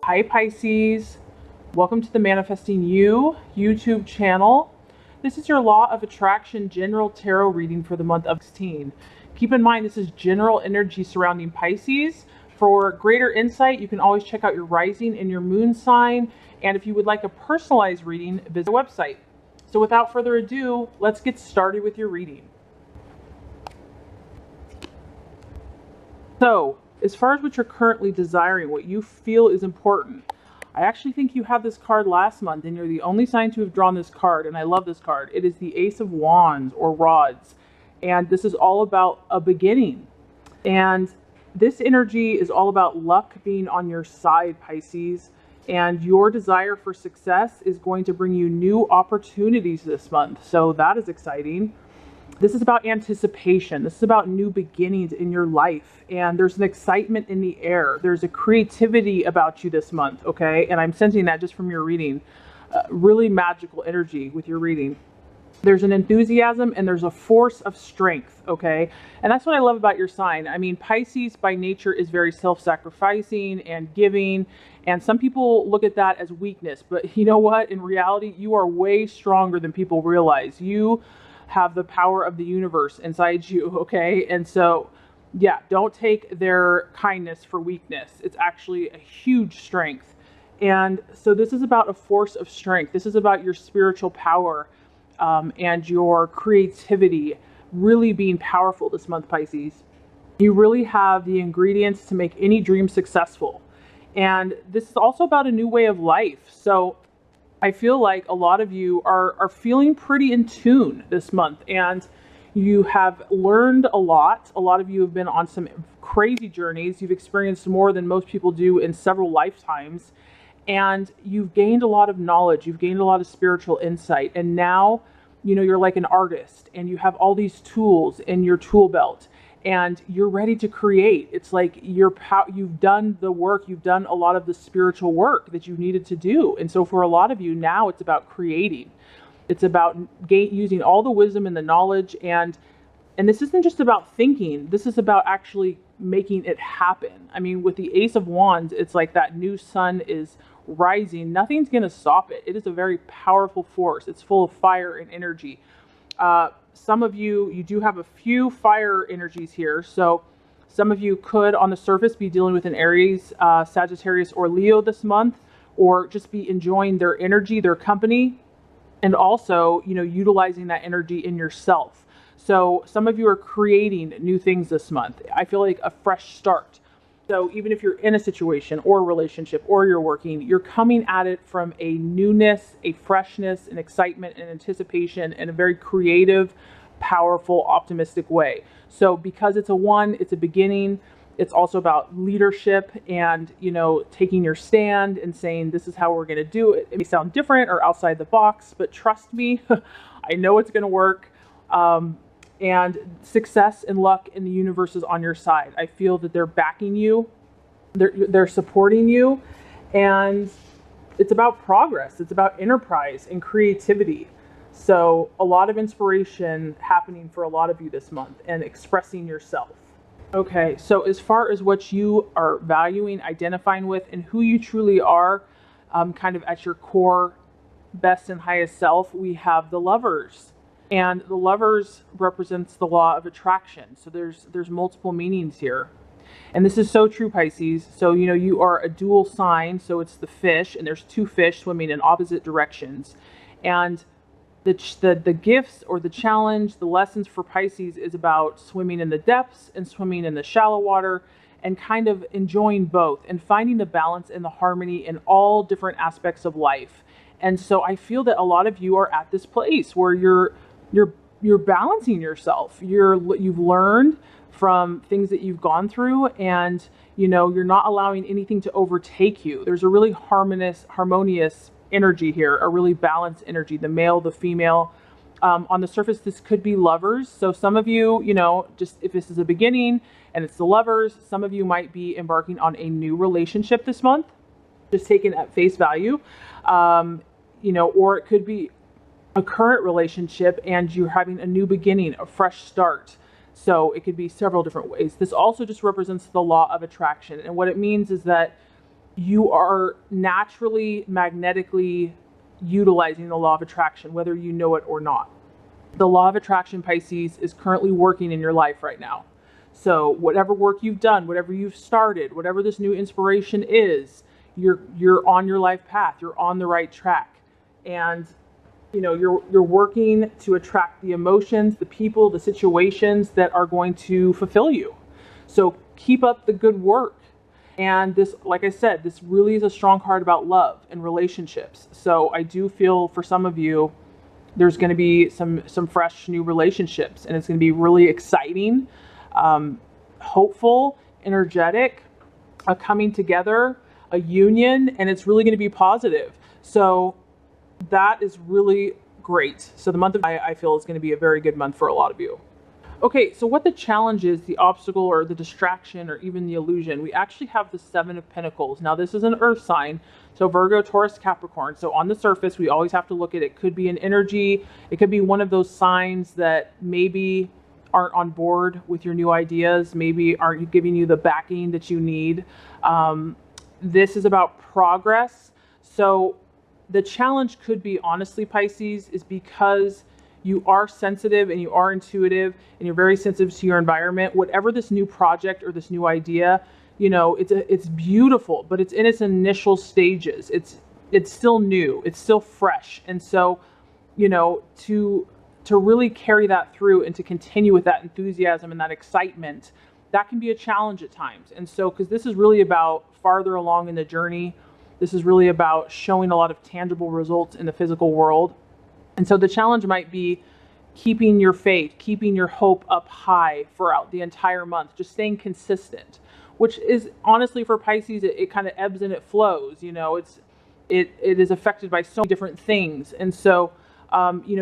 Hi Pisces, welcome to the Manifesting You YouTube channel. This is your Law of Attraction General Tarot reading for the month of 16. Keep in mind this is general energy surrounding Pisces. For greater insight, you can always check out your rising and your moon sign. And if you would like a personalized reading, visit the website. So without further ado, let's get started with your reading. So, as far as what you're currently desiring, what you feel is important, I actually think you had this card last month and you're the only sign to have drawn this card, and I love this card. It is the Ace of Wands or Rods, and this is all about a beginning. And this energy is all about luck being on your side, Pisces, and your desire for success is going to bring you new opportunities this month. So that is exciting. This is about anticipation. This is about new beginnings in your life. And there's an excitement in the air. There's a creativity about you this month, okay? And I'm sensing that just from your reading. Really magical energy with your reading. There's an enthusiasm and there's a force of strength, okay? And that's what I love about your sign. I mean, Pisces by nature is very self-sacrificing and giving. And some people look at that as weakness. But you know what? In reality, you are way stronger than people realize. You have the power of the universe inside you, okay? And so, yeah, don't take their kindness for weakness. It's actually a huge strength. And so this is about a force of strength. This is about your spiritual power and your creativity really being powerful this month, Pisces. You really have the ingredients to make any dream successful. And this is also about a new way of life. So I feel like a lot of you are feeling pretty in tune this month, and you have learned a lot. A lot of you have been on some crazy journeys. You've experienced more than most people do in several lifetimes, and you've gained a lot of knowledge. You've gained a lot of spiritual insight, and now, you know, you're like an artist, and you have all these tools in your tool belt, and you're ready to create. It's like you've done the work, you've done a lot of the spiritual work that you needed to do. And so for a lot of you now, it's about creating. It's about using all the wisdom and the knowledge. And this isn't just about thinking. This is about actually making it happen. I mean, with the Ace of Wands, it's like that new sun is rising. Nothing's going to stop it. It is a very powerful force. It's full of fire and energy. Some of you do have a few fire energies here. So some of you could on the surface be dealing with an Aries, Sagittarius, or Leo this month, or just be enjoying their energy, their company, and also, you know, utilizing that energy in yourself. So some of you are creating new things this month. I feel like a fresh start. So even if you're in a situation or a relationship or you're working, you're coming at it from a newness, a freshness, an excitement, and anticipation in a very creative, powerful, optimistic way. So because it's a one, it's a beginning. It's also about leadership and, you know, taking your stand and saying, this is how we're going to do it. It may sound different or outside the box, but trust me, I know it's going to work. And success and luck in the universe is on your side. I feel that they're backing you, they're supporting you, and it's about progress. It's about enterprise and creativity. So a lot of inspiration happening for a lot of you this month and expressing yourself. Okay, so as far as what you are valuing, identifying with, and who you truly are, kind of at your core, best and highest self, we have the Lovers. And the Lovers represents the law of attraction. So there's multiple meanings here. And this is so true, Pisces. So, you know, you are a dual sign. So it's the fish, and there's two fish swimming in opposite directions. And the gifts or the challenge, the lessons for Pisces is about swimming in the depths and swimming in the shallow water, and kind of enjoying both and finding the balance and the harmony in all different aspects of life. And so I feel that a lot of you are at this place where you're balancing yourself. You've learned from things that you've gone through, and you know, you're not allowing anything to overtake you. There's a really harmonious energy here, a really balanced energy, the male, the female. On the surface, this could be lovers. So some of you, you know, just if this is a beginning and it's the Lovers, some of you might be embarking on a new relationship this month, just taken at face value. You know, or it could be a current relationship and you're having a new beginning, a fresh start. So it could be several different ways. This also just represents the law of attraction. And what it means is that you are naturally magnetically utilizing the law of attraction, whether you know it or not. The law of attraction, Pisces, is currently working in your life right now. So whatever work you've done, whatever you've started, whatever this new inspiration is, you're on your life path. You're on the right track. And you're working to attract the emotions, the people, the situations that are going to fulfill you. So keep up the good work. And this, like I said, this really is a strong card about love and relationships. So I do feel for some of you, there's going to be some fresh new relationships, and it's going to be really exciting, hopeful, energetic, a coming together, a union, and it's really going to be positive. So that is really great. So the month of July, I feel, is going to be a very good month for a lot of you. Okay, so what the challenge is, the obstacle or the distraction or even the illusion, we actually have the Seven of Pentacles. Now this is an earth sign, so Virgo, Taurus, Capricorn. So on the surface, we always have to look at it. It could be an energy. It could be one of those signs that maybe aren't on board with your new ideas, maybe aren't giving you the backing that you need. This is about progress. So the challenge could be, honestly, Pisces, is because you are sensitive and you are intuitive and you're very sensitive to your environment. Whatever this new project or this new idea, it's beautiful, but it's in its initial stages. It's still new, it's still fresh. And so, to really carry that through and to continue with that enthusiasm and that excitement, that can be a challenge at times. And so, because this is really about farther along in the journey, this is really about showing a lot of tangible results in the physical world. And so the challenge might be keeping your faith, keeping your hope up high throughout the entire month, just staying consistent, which is honestly for Pisces, it kind of ebbs and it flows. It is affected by so many different things. And so,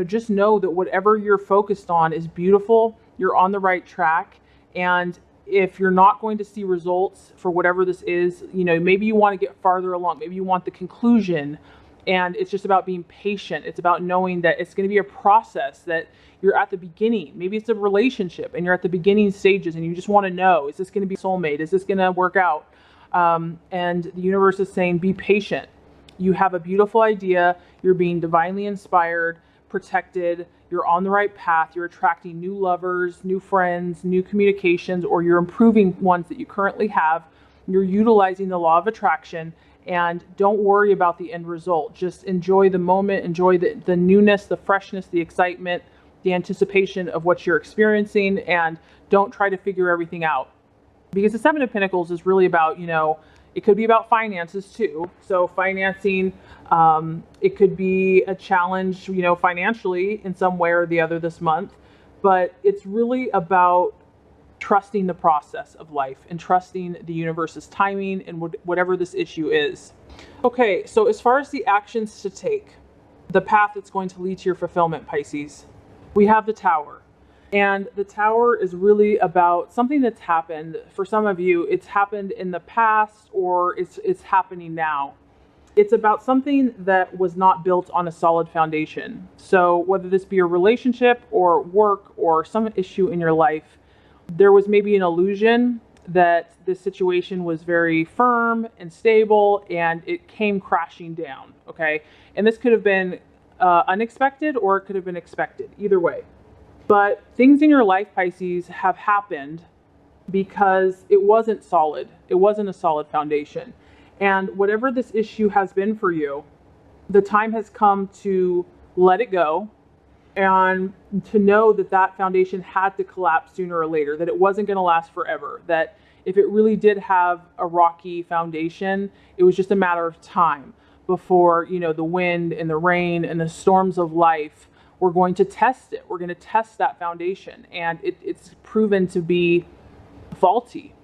just know that whatever you're focused on is beautiful. You're on the right track. And if you're not going to see results for whatever this is, maybe you want to get farther along. Maybe you want the conclusion. And it's just about being patient. It's about knowing that it's going to be a process, that you're at the beginning. Maybe it's a relationship and you're at the beginning stages and you just want to know, is this going to be soulmate? Is this going to work out? And the universe is saying, be patient. You have a beautiful idea. You're being divinely inspired, protected. You're on the right path. You're attracting new lovers, new friends, new communications, or you're improving ones that you currently have. You're utilizing the law of attraction. And don't worry about the end result. Just enjoy the moment, enjoy the newness, the freshness, the excitement, the anticipation of what you're experiencing, and don't try to figure everything out. Because the Seven of Pentacles is really about, it could be about finances too. So financing, it could be a challenge, financially in some way or the other this month. But it's really about trusting the process of life and trusting the universe's timing and whatever this issue is. Okay, so as far as the actions to take, the path that's going to lead to your fulfillment, Pisces, we have the Tower. And the Tower is really about something that's happened. For some of you, it's happened in the past or it's happening now. It's about something that was not built on a solid foundation. So whether this be a relationship or work or some issue in your life, there was maybe an illusion that this situation was very firm and stable and it came crashing down, okay? And this could have been unexpected or it could have been expected, either way. But things in your life, Pisces, have happened because it wasn't solid. It wasn't a solid foundation. And whatever this issue has been for you, the time has come to let it go, and to know that that foundation had to collapse sooner or later, that it wasn't going to last forever, that if it really did have a rocky foundation, it was just a matter of time before, the wind and the rain and the storms of life were going to test it. We're going to test that foundation, and it's proven to be faulty.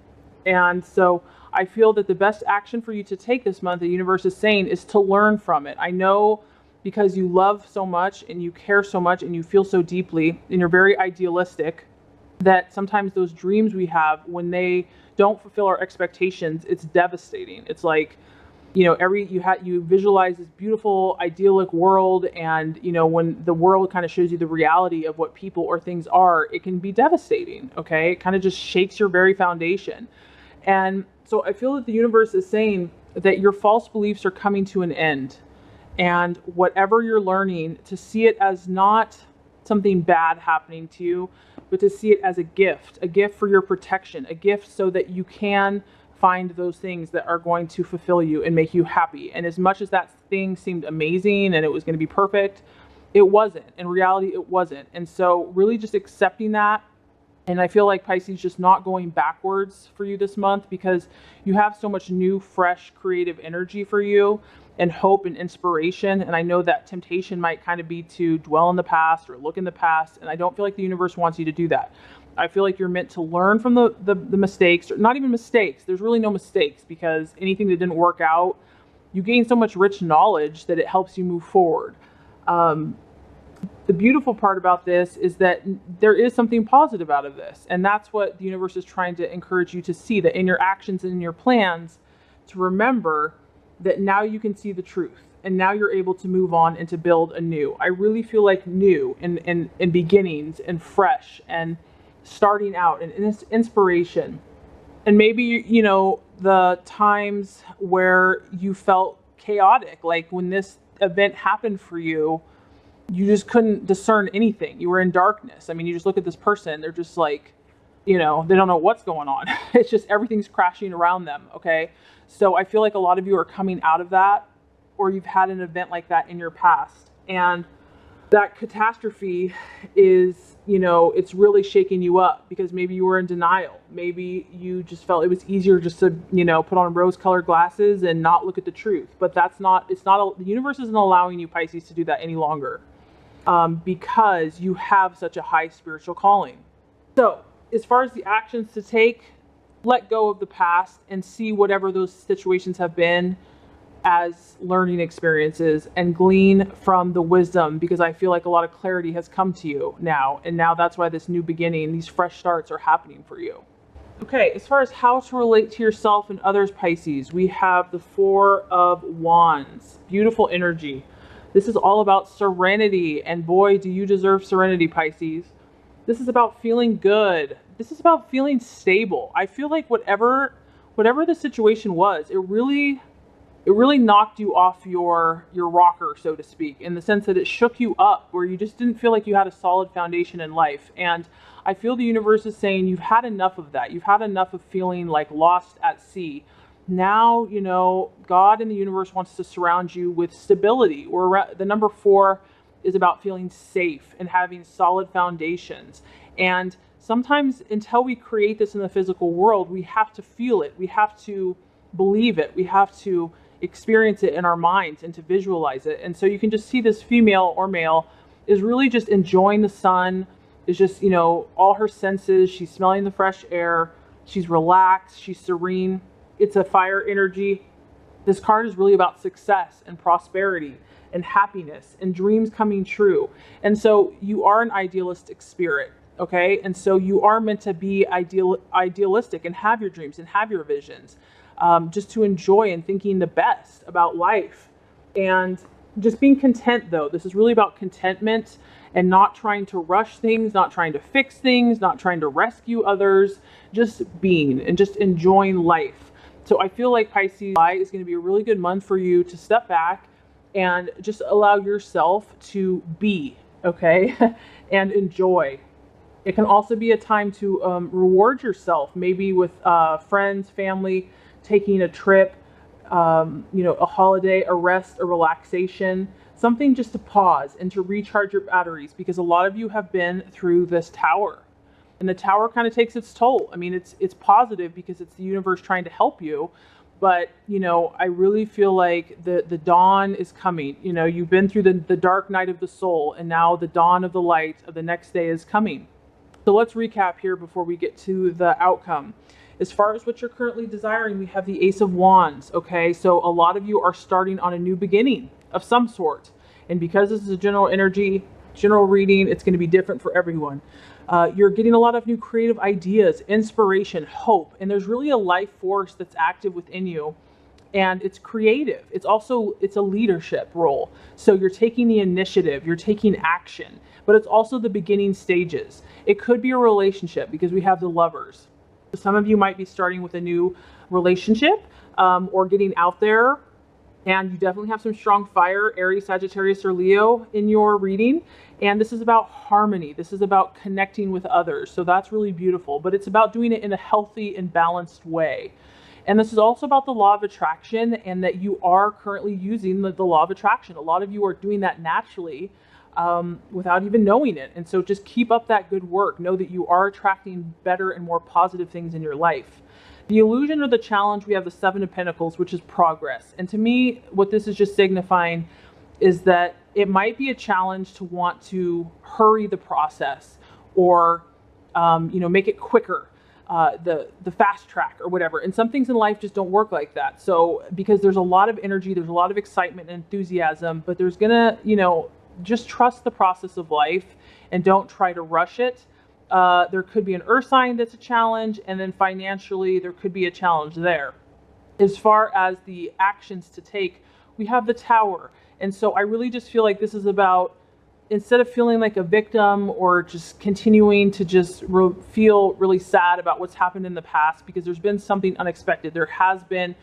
And so I feel that the best action for you to take this month, the universe is saying, is to learn from it. I know, because you love so much and you care so much and you feel so deeply and you're very idealistic, that sometimes those dreams we have, when they don't fulfill our expectations, it's devastating. It's like, you visualize this beautiful idyllic world, and when the world kind of shows you the reality of what people or things are, it can be devastating. Okay, it kind of just shakes your very foundation. And so I feel that the universe is saying that your false beliefs are coming to an end. And whatever you're learning, to see it as not something bad happening to you, but to see it as a gift for your protection, a gift so that you can find those things that are going to fulfill you and make you happy. And as much as that thing seemed amazing and it was going to be perfect, it wasn't. In reality, it wasn't. And so really just accepting that. And I feel like Pisces just not going backwards for you this month, because you have so much new, fresh, creative energy for you and hope and inspiration. And I know that temptation might kind of be to dwell in the past or look in the past. And I don't feel like the universe wants you to do that. I feel like you're meant to learn from the mistakes, or not even mistakes. There's really no mistakes, because anything that didn't work out, you gain so much rich knowledge that it helps you move forward. The beautiful part about this is that there is something positive out of this. And that's what the universe is trying to encourage you to see, that in your actions and in your plans, to remember that now you can see the truth. And now you're able to move on and to build anew. I really feel like new and beginnings and fresh and starting out and inspiration. And maybe, you know, the times where you felt chaotic, like when this event happened for you, you just couldn't discern anything. You were in darkness. I mean, you just look at this person, they're just like, you know, they don't know what's going on. It's just everything's crashing around them, okay? So I feel like a lot of you are coming out of that, or you've had an event like that in your past. And that catastrophe is, you know, it's really shaking you up, because maybe you were in denial. Maybe you just felt it was easier just to, you know, put on rose-colored glasses and not look at the truth. But that's not, the universe isn't allowing you, Pisces, to do that any longer, because you have such a high spiritual calling. So as far as the actions to take, let go of the past and see whatever those situations have been as learning experiences, and glean from the wisdom, because I feel like a lot of clarity has come to you now. And now that's why this new beginning, these fresh starts are happening for you. Okay, as far as how to relate to yourself and others, Pisces, we have the Four of Wands. Beautiful energy. This is all about serenity, and boy, do you deserve serenity, Pisces. This is about feeling good. This is about feeling stable. I feel like whatever the situation was, it really knocked you off your rocker, so to speak, in the sense that it shook you up, where you just didn't feel like you had a solid foundation in life. And I feel the universe is saying you've had enough of that. You've had enough of feeling like lost at sea. Now, you know, God and the universe wants to surround you with stability. The number 4 is about feeling safe and having solid foundations. And sometimes, until we create this in the physical world, we have to feel it. We have to believe it. We have to experience it in our minds and to visualize it. And so you can just see this female or male is really just enjoying the sun, is just, you know, all her senses. She's smelling the fresh air. She's relaxed. She's serene. It's a fire energy. This card is really about success and prosperity and happiness and dreams coming true. And so you are an idealistic spirit, okay? And so you are meant to be idealistic and have your dreams and have your visions, just to enjoy and thinking the best about life. And just being content, though. This is really about contentment and not trying to rush things, not trying to fix things, not trying to rescue others, just being and just enjoying life. So I feel like Pisces July is going to be a really good month for you to step back and just allow yourself to be, okay, and enjoy. It can also be a time to reward yourself, maybe with friends, family, taking a trip, you know, a holiday, a rest, a relaxation, something just to pause and to recharge your batteries, because a lot of you have been through this tower. And the tower kind of takes its toll. I mean, it's positive because it's the universe trying to help you. But, you know, I really feel like the dawn is coming. You know, you've been through the dark night of the soul, and now the dawn of the light of the next day is coming. So let's recap here before we get to the outcome. As far as what you're currently desiring, we have the Ace of Wands, okay? So a lot of you are starting on a new beginning of some sort. And because this is a general energy, general reading, it's going to be different for everyone. You're getting a lot of new creative ideas, inspiration, hope, and there's really a life force that's active within you, and it's creative. It's a leadership role. So you're taking the initiative, you're taking action, but it's also the beginning stages. It could be a relationship, because we have the Lovers. Some of you might be starting with a new relationship. or getting out there. And you definitely have some strong fire, Aries, Sagittarius, or Leo in your reading. And this is about harmony. This is about connecting with others. So that's really beautiful. But it's about doing it in a healthy and balanced way. And this is also about the law of attraction, and that you are currently using the law of attraction. A lot of you are doing that naturally without even knowing it. And so just keep up that good work. Know that you are attracting better and more positive things in your life. The illusion or the challenge, we have the Seven of Pentacles, which is progress. And to me, what this is just signifying is that it might be a challenge to want to hurry the process, or make it quicker, the fast track or whatever. And some things in life just don't work like that. So because there's a lot of energy, there's a lot of excitement and enthusiasm, but there's gonna, just trust the process of life and don't try to rush it. There could be an earth sign that's a challenge, and then financially there could be a challenge there. As far as the actions to take, we have the Tower. And so I really just feel like this is about, instead of feeling like a victim or just continuing to just feel really sad about what's happened in the past, because there's been something unexpected. There has been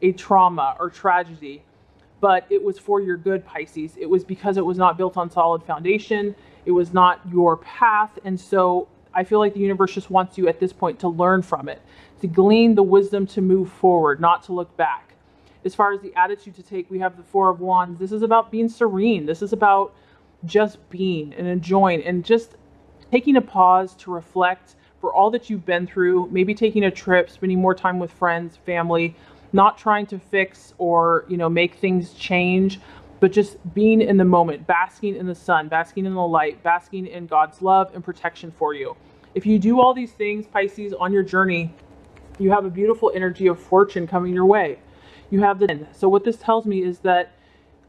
a trauma or tragedy, but it was for your good, Pisces. It was because it was not built on solid foundation. It was not your path. And so I feel like the universe just wants you at this point to learn from it, to glean the wisdom to move forward, not to look back. As far as the attitude to take, we have the Four of Wands. This is about being serene. This is about just being and enjoying and just taking a pause to reflect for all that you've been through, maybe taking a trip, spending more time with friends, family, not trying to fix or, make things change, but just being in the moment, basking in the sun, basking in the light, basking in God's love and protection for you. If you do all these things, Pisces, on your journey, you have a beautiful energy of fortune coming your way. You have so what this tells me is that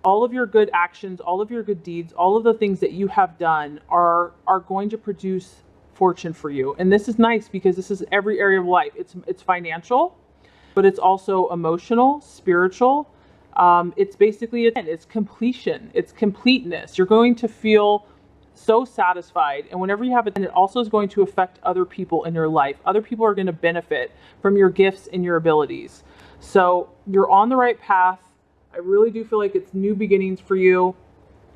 all of your good actions, all of your good deeds, all of the things that you have done are going to produce fortune for you. And this is nice because this is every area of life. It's financial, but it's also emotional, spiritual. It's basically, it's completion, it's completeness. You're going to feel so satisfied. And whenever you have it, it also is going to affect other people in your life. Other people are going to benefit from your gifts and your abilities. So you're on the right path. I really do feel like it's new beginnings for you.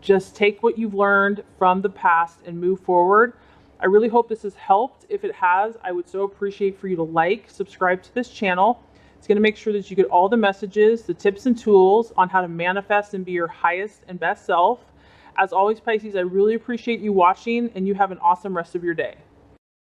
Just take what you've learned from the past and move forward. I really hope this has helped. If it has, I would so appreciate for you to like, subscribe to this channel. It's going to make sure that you get all the messages, the tips and tools on how to manifest and be your highest and best self. As always, Pisces, I really appreciate you watching, and you have an awesome rest of your day.